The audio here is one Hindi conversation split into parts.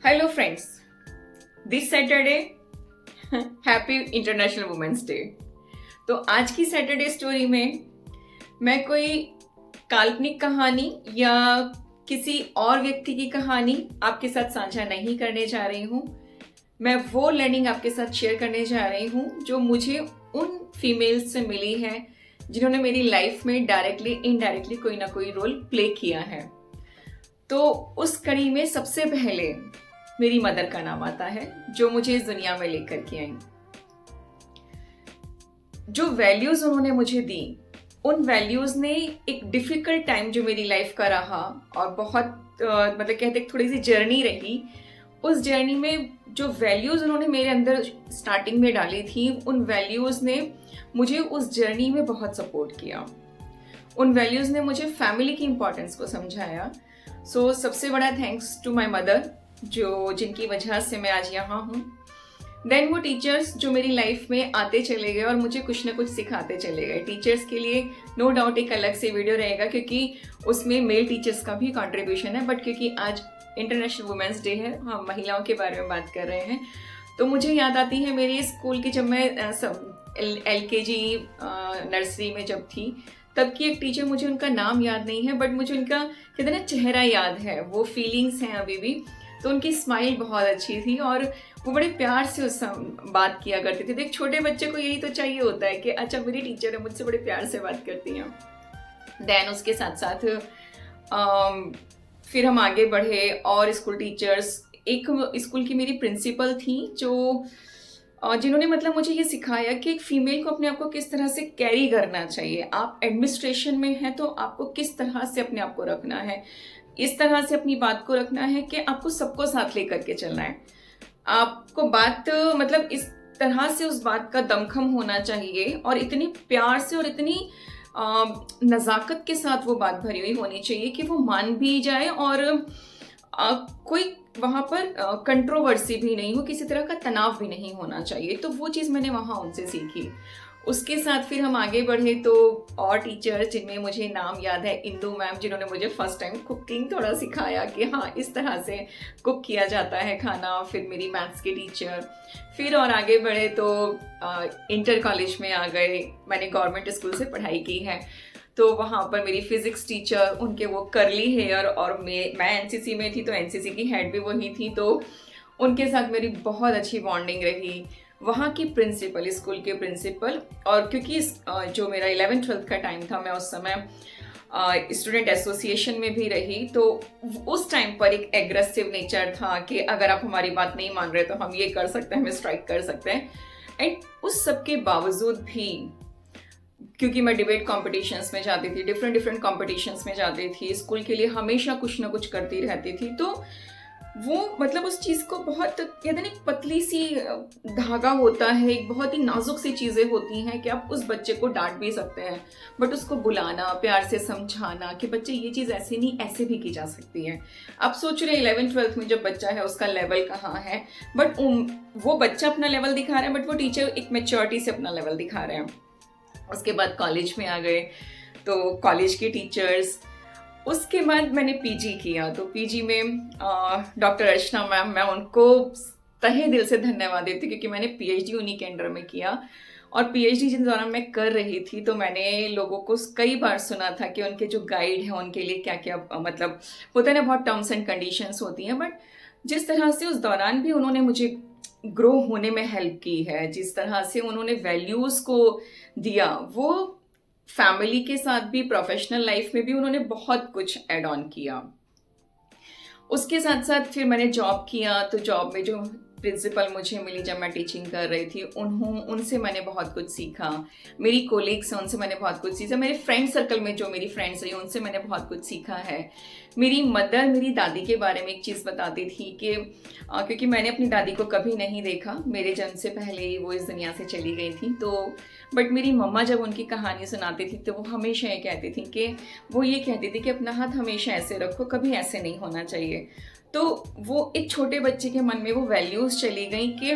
Hello friends, this Saturday happy international women's day. तो आज की सैटरडे स्टोरी में मैं कोई काल्पनिक कहानी या किसी और व्यक्ति की कहानी आपके साथ साझा नहीं करने जा रही हूँ। मैं वो लर्निंग आपके साथ शेयर करने जा रही हूँ जो मुझे उन फीमेल्स से मिली है जिन्होंने मेरी लाइफ में डायरेक्टली इनडायरेक्टली कोई ना कोई रोल प्ले किया है। तो उस कड़ी में सबसे पहले मेरी मदर का नाम आता है जो मुझे इस दुनिया में लेकर के आई। जो वैल्यूज उन्होंने मुझे दी, उन वैल्यूज ने एक डिफिकल्ट टाइम जो मेरी लाइफ का रहा और बहुत मतलब कहते थोड़ी सी जर्नी रही, उस जर्नी में जो वैल्यूज उन्होंने मेरे अंदर स्टार्टिंग में डाली थी, उन वैल्यूज ने मुझे उस जर्नी में बहुत सपोर्ट किया। उन वैल्यूज ने मुझे फैमिली की इंपॉर्टेंस को समझाया। सो सबसे बड़ा थैंक्स टू माय मदर जिनकी वजह से मैं आज यहाँ हूँ। देन वो टीचर्स जो मेरी लाइफ में आते चले गए और मुझे कुछ ना कुछ सिखाते चले गए। टीचर्स के लिए नो डाउट एक अलग से वीडियो रहेगा क्योंकि उसमें मेल टीचर्स का भी कंट्रीब्यूशन है, बट क्योंकि आज इंटरनेशनल वुमेन्स डे है, हम महिलाओं के बारे में बात कर रहे हैं, तो मुझे याद आती है मेरी स्कूल की, जब मैं LKG नर्सरी में जब थी तब की एक टीचर, मुझे उनका नाम याद नहीं है बट मुझे उनका कहते हैं ना चेहरा याद है, वो फीलिंग्स हैं अभी भी। तो उनकी स्माइल बहुत अच्छी थी और वो बड़े प्यार से उस बात किया करते थे। तो एक छोटे बच्चे को यही तो चाहिए होता है कि अच्छा मेरी टीचर है, मुझसे बड़े प्यार से बात करती हैं। देन उसके साथ साथ फिर हम आगे बढ़े और स्कूल टीचर्स, एक स्कूल की मेरी प्रिंसिपल थी जिन्होंने मतलब मुझे ये सिखाया कि एक फीमेल को अपने आप को किस तरह से कैरी करना चाहिए। आप एडमिनिस्ट्रेशन में हैं तो आपको किस तरह से अपने आप को रखना है, इस तरह से अपनी बात को रखना है कि आपको सबको साथ लेकर के चलना है। आपको बात मतलब इस तरह से उस बात का दमखम होना चाहिए और इतनी प्यार से और इतनी नज़ाकत के साथ वो बात भरी हुई होनी चाहिए कि वो मान भी जाए और कोई वहाँ पर कंट्रोवर्सी भी नहीं हो, किसी तरह का तनाव भी नहीं होना चाहिए। तो वो चीज़ मैंने वहाँ उनसे सीखी। उसके साथ फिर हम आगे बढ़े तो और टीचर्स जिनमें मुझे नाम याद है, इंदू मैम जिन्होंने मुझे फर्स्ट टाइम कुकिंग थोड़ा सिखाया कि हाँ इस तरह से कुक किया जाता है खाना। फिर मेरी मैथ्स के टीचर, फिर और आगे बढ़े तो इंटर कॉलेज में आ गए। मैंने गवर्नमेंट स्कूल से पढ़ाई की है तो वहाँ पर मेरी फिजिक्स टीचर, उनके वो करली हेयर, और मैं एनसीसी में थी तो एनसीसी की हेड भी वही थी, तो उनके साथ मेरी बहुत अच्छी बॉन्डिंग रही। वहाँ की प्रिंसिपल, स्कूल के प्रिंसिपल, और क्योंकि जो मेरा 11th-12th का टाइम था, मैं उस समय स्टूडेंट एसोसिएशन में भी रही, तो उस टाइम पर एक एग्रेसिव नेचर था कि अगर आप हमारी बात नहीं मान रहे तो हम ये कर सकते हैं, हमें स्ट्राइक कर सकते हैं। एंड उस सब के बावजूद भी, क्योंकि मैं डिबेट कॉम्पिटिशन्स में जाती थी, डिफरेंट कॉम्पिटिशन्स में जाती थी, स्कूल के लिए हमेशा कुछ ना कुछ करती रहती थी, तो वो मतलब उस चीज़ को बहुत कहते हैं एक पतली सी धागा होता है, एक बहुत ही नाजुक सी चीज़ें होती हैं कि आप उस बच्चे को डांट भी सकते हैं बट उसको बुलाना, प्यार से समझाना कि बच्चे ये चीज़ ऐसे नहीं ऐसे भी की जा सकती है। आप सोच रहे हैं 11th-12th में जब बच्चा है उसका लेवल कहाँ है, बट वो बच्चा अपना लेवल दिखा रहा है बट वो टीचर एक मैच्योरिटी से अपना लेवल दिखा रहे हैं। उसके बाद कॉलेज में आ गए तो कॉलेज के टीचर्स, उसके बाद मैंने पीजी किया तो पीजी में डॉक्टर अर्चना मैम, मैं उनको तहे दिल से धन्यवाद देती क्योंकि मैंने पीएचडी उन्हीं के अंडर में किया। और पीएचडी जिन दौरान मैं कर रही थी तो मैंने लोगों को कई बार सुना था कि उनके जो गाइड हैं उनके लिए क्या क्या मतलब होता है ना, बहुत टर्म्स एंड कंडीशंस होती हैं, बट जिस तरह से उस दौरान भी उन्होंने मुझे ग्रो होने में हेल्प की है, जिस तरह से उन्होंने वैल्यूज़ को दिया, वो फैमिली के साथ भी प्रोफेशनल लाइफ में भी उन्होंने बहुत कुछ ऐड ऑन किया। उसके साथ साथ फिर मैंने जॉब किया तो जॉब में जो प्रिंसिपल मुझे मिली जब मैं टीचिंग कर रही थी, उनसे मैंने बहुत कुछ सीखा। मेरी कोलीग्स हैं, उनसे मैंने बहुत कुछ सीखा। मेरे फ्रेंड सर्कल में जो मेरी फ्रेंड्स रही उनसे मैंने बहुत कुछ सीखा है। मेरी मदर मेरी दादी के बारे में एक चीज़ बताती थी कि क्योंकि मैंने अपनी दादी को कभी नहीं देखा, मेरे जन्म से पहले ही वो इस दुनिया से चली गई थी, तो बट मेरी मम्मा जब उनकी कहानी सुनाती थी तो वो हमेशा ये कहती थी कि अपना हाथ हमेशा ऐसे रखो, कभी ऐसे नहीं होना चाहिए। तो वो एक छोटे बच्चे के मन में वो वैल्यूज़ चली गई कि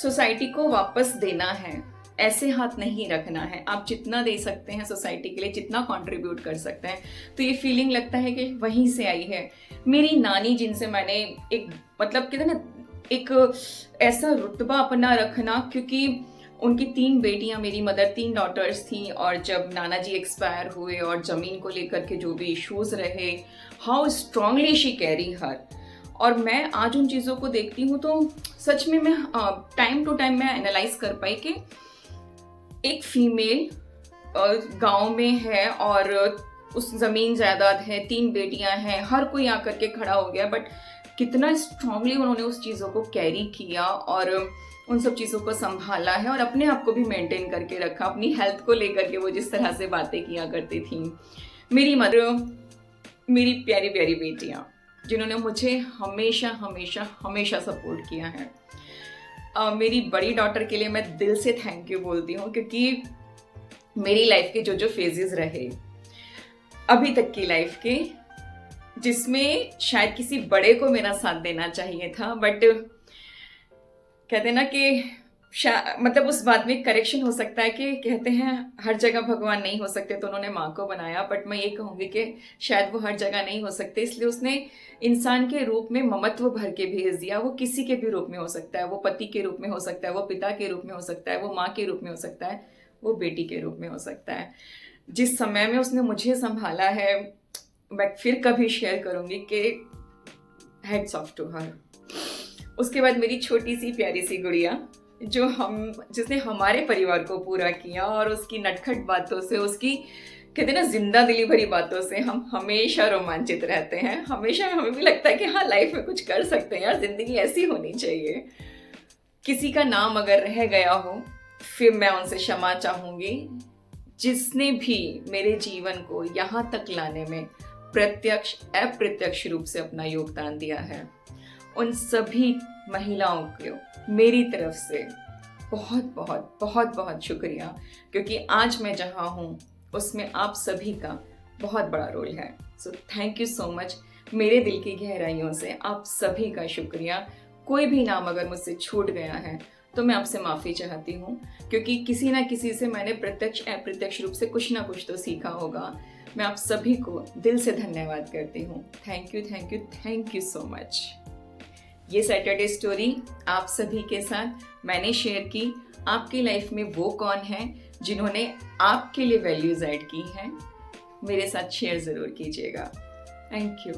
सोसाइटी को वापस देना है, ऐसे हाथ नहीं रखना है, आप जितना दे सकते हैं सोसाइटी के लिए, जितना कंट्रीब्यूट कर सकते हैं। तो ये फीलिंग लगता है कि वहीं से आई है। मेरी नानी जिनसे मैंने एक मतलब कहते हैं ना एक ऐसा रुतबा अपना रखना, क्योंकि उनकी 3 बेटियां, मेरी मदर 3 डॉटर्स थी, और जब नाना जी एक्सपायर हुए और ज़मीन को लेकर के जो भी इश्यूज रहे, how strongly she carry her. और मैं आज उन चीज़ों को देखती हूँ तो सच में मैं टाइम टू टाइम मैं एनालाइज कर पाई कि एक फीमेल गांव में है और उस ज़मीन जायदाद है, 3 बेटियां हैं, हर कोई आकर के खड़ा हो गया, बट कितना स्ट्रांगली उन्होंने उस चीज़ों को कैरी किया और उन सब चीज़ों को संभाला है, और अपने आप को भी मेंटेन करके रखा। अपनी हेल्थ को लेकर के वो जिस तरह से बातें किया करती थी। मेरी मदर, मेरी प्यारी प्यारी बेटियां जिन्होंने मुझे हमेशा हमेशा हमेशा सपोर्ट किया है। मेरी बड़ी डॉटर के लिए मैं दिल से थैंक यू बोलती हूँ, क्योंकि मेरी लाइफ के जो जो फेजेस रहे अभी तक की लाइफ के, जिसमें शायद किसी बड़े को मेरा साथ देना चाहिए था, बट कहते ना कि मतलब उस बात में करेक्शन हो सकता है कि कहते हैं हर जगह भगवान नहीं हो सकते, तो उन्होंने माँ को बनाया। बट मैं ये कहूँगी कि शायद वो हर जगह नहीं हो सकते, इसलिए उसने इंसान के रूप में ममत्व भर के भेज दिया। वो किसी के भी रूप में हो सकता है, वो पति के रूप में हो सकता है, वो पिता के रूप में हो सकता है, वो माँ के रूप में हो सकता है, वो बेटी के रूप में हो सकता है। जिस समय में उसने मुझे संभाला है, मैं फिर कभी शेयर करूँगी कि हेड्स ऑफ टू हर। उसके बाद मेरी छोटी सी प्यारी सी गुड़िया जिसने हमारे परिवार को पूरा किया, और उसकी नटखट बातों से, उसकी कहते हैं ना जिंदा दिली भरी बातों से हम हमेशा रोमांचित रहते हैं। हमेशा हमें भी लगता है कि हाँ, लाइफ में कुछ कर सकते हैं यार, जिंदगी ऐसी होनी चाहिए। किसी का नाम अगर रह गया हो, फिर मैं उनसे क्षमा चाहूंगी, जिसने भी मेरे जीवन को यहाँ तक लाने में प्रत्यक्ष अप्रत्यक्ष रूप से अपना योगदान दिया है। उन सभी महिलाओं को मेरी तरफ से बहुत बहुत बहुत बहुत शुक्रिया, क्योंकि आज मैं जहाँ हूँ उसमें आप सभी का बहुत बड़ा रोल है। So thank you so much. मेरे दिल की गहराइयों से आप सभी का शुक्रिया। कोई भी नाम अगर मुझसे छूट गया है तो मैं आपसे माफ़ी चाहती हूँ, क्योंकि किसी ना किसी से मैंने प्रत्यक्ष अप्रत्यक्ष रूप से कुछ ना कुछ तो सीखा होगा। मैं आप सभी को दिल से धन्यवाद करती हूँ। Thank you thank you thank you so much. ये सैटरडे स्टोरी आप सभी के साथ मैंने शेयर की। आपकी लाइफ में वो कौन है जिन्होंने आपके लिए वैल्यूज ऐड की हैं, मेरे साथ शेयर ज़रूर कीजिएगा। Thank you.